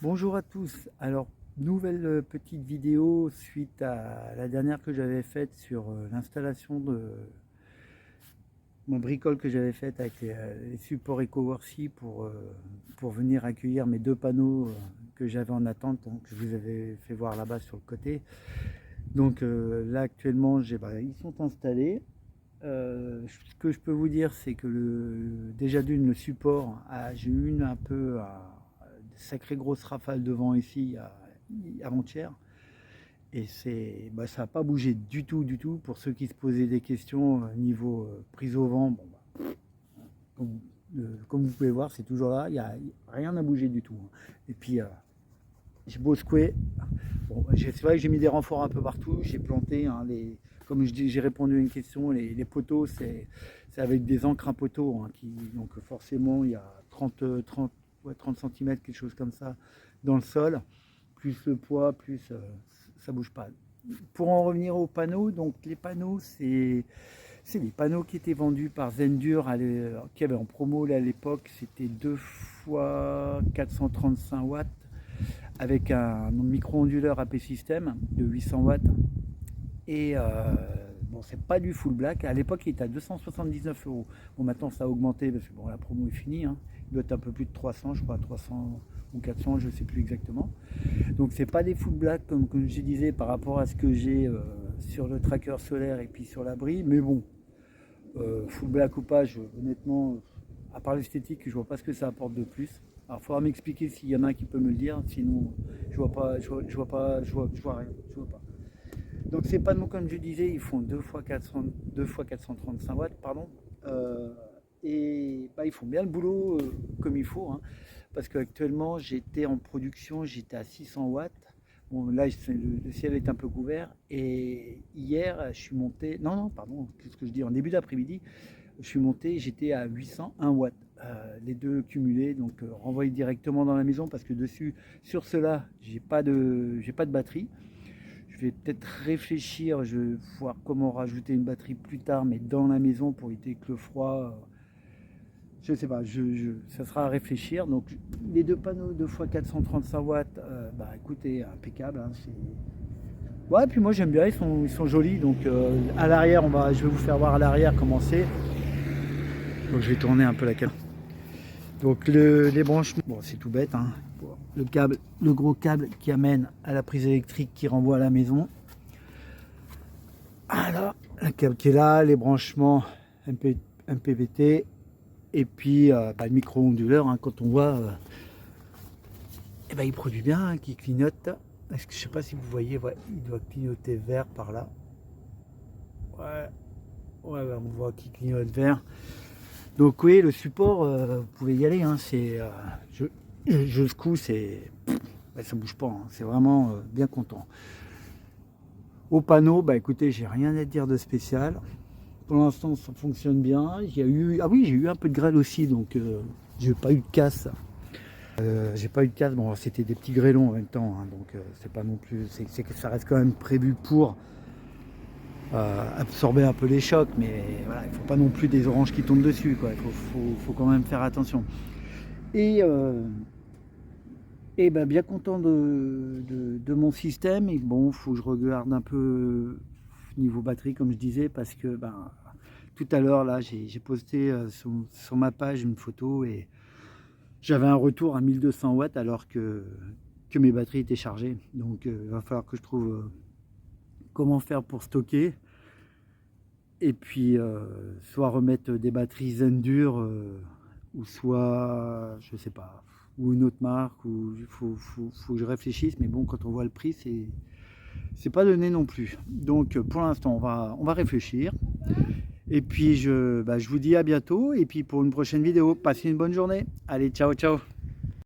Bonjour à tous. Alors, nouvelle petite vidéo suite à la dernière que j'avais faite sur l'installation de mon bricole que j'avais faite avec les supports EcoWorksy pour venir accueillir mes deux panneaux que j'avais en attente, hein, que je vous avais fait voir là-bas sur le côté. Donc là actuellement, ils sont installés. Ce que je peux vous dire, c'est que déjà d'une, le support, j'ai eu un peu de sacrées grosses rafales de vent ici avant-hier. Et ça n'a pas bougé du tout, du tout. Pour ceux qui se posaient des questions niveau prise au vent, bon, comme vous pouvez voir, c'est toujours là. Rien n'a bougé du tout. Et puis, j'ai beau secouer. Bon, c'est vrai que j'ai mis des renforts un peu partout. J'ai planté, hein, comme j'ai répondu à une question, les poteaux, c'est avec des encres à poteaux. Hein, donc forcément, il y a 30 cm, quelque chose comme ça, dans le sol. Plus le poids, plus ça bouge pas. Pour en revenir aux panneaux, donc les panneaux, c'est des panneaux qui étaient vendus par Zendur, qui avait en promo là, à l'époque. C'était 2 fois 435 watts avec un micro-onduleur AP System de 800 watts. Et bon, c'est pas du full black. À l'époque, il était à 279 €. Bon, maintenant, ça a augmenté parce que bon, la promo est finie. Hein. Il doit être un peu plus de 300, je crois, 300 ou 400, je sais plus exactement. Donc, c'est pas des full black comme je disais par rapport à ce que j'ai sur le tracker solaire et puis sur l'abri. Mais bon, full black ou pas, honnêtement, à part l'esthétique, je vois pas ce que ça apporte de plus. Alors, il faudra m'expliquer s'il y en a un qui peut me le dire. Sinon, je vois pas, je vois rien, je vois pas. Donc ces panneaux, comme je disais, ils font 2 fois 435 watts, pardon. Et ils font bien le boulot comme il faut. Hein, parce qu'actuellement, j'étais en production, j'étais à 600 watts. Bon, là, le ciel est un peu couvert. Et hier, je suis monté... Non, pardon, qu'est-ce que je dis? En début d'après-midi, je suis monté, j'étais à 801 watts. Les deux cumulés, donc renvoyés directement dans la maison parce que dessus, sur cela, j'ai pas de batterie. Je vais peut-être réfléchir, je vais voir comment rajouter une batterie plus tard, mais dans la maison pour éviter que le froid, je sais pas, ça sera à réfléchir. Donc les deux panneaux 2 fois 435 watts, écoutez, impeccable. Hein, ouais, puis moi j'aime bien, ils sont jolis. Donc à l'arrière, je vais vous faire voir à l'arrière comment c'est. Donc je vais tourner un peu la caméra. Donc les branchements, bon c'est tout bête, hein. Le gros câble qui amène à la prise électrique qui renvoie à la maison. Voilà, le câble qui est là, les branchements MPVT et puis le micro-onduleur, hein, quand on voit, il produit bien, hein, qui clignote. Est-ce que je sais pas si vous voyez, ouais, il doit clignoter vert par là. Ouais, on voit qu'il clignote vert. Donc oui, le support, vous pouvez y aller. Hein, je secoue, ça bouge pas. Hein, c'est vraiment bien content. Au panneau, écoutez, j'ai rien à dire de spécial. Pour l'instant, ça fonctionne bien. J'ai eu un peu de grêle aussi, donc j'ai pas eu de casse. Bon, c'était des petits grêlons en même temps, hein, donc c'est pas non plus. C'est que ça reste quand même prévu pour absorber un peu les chocs, mais voilà, il faut pas non plus des oranges qui tombent dessus, quoi. Il faut quand même faire attention. Et bien content de mon système. Et bon, faut que je regarde un peu niveau batterie, comme je disais, parce que tout à l'heure, là, j'ai posté sur ma page une photo et j'avais un retour à 1200 watts alors que mes batteries étaient chargées. Donc, il va falloir que je trouve comment faire pour stocker. Et puis, soit remettre des batteries Zendur ou soit, je sais pas, ou une autre marque, ou il faut que je réfléchisse, mais bon, quand on voit le prix, c'est pas donné non plus. Donc pour l'instant, on va réfléchir. Et puis je vous dis à bientôt, et puis pour une prochaine vidéo, passez une bonne journée. Allez, ciao, ciao.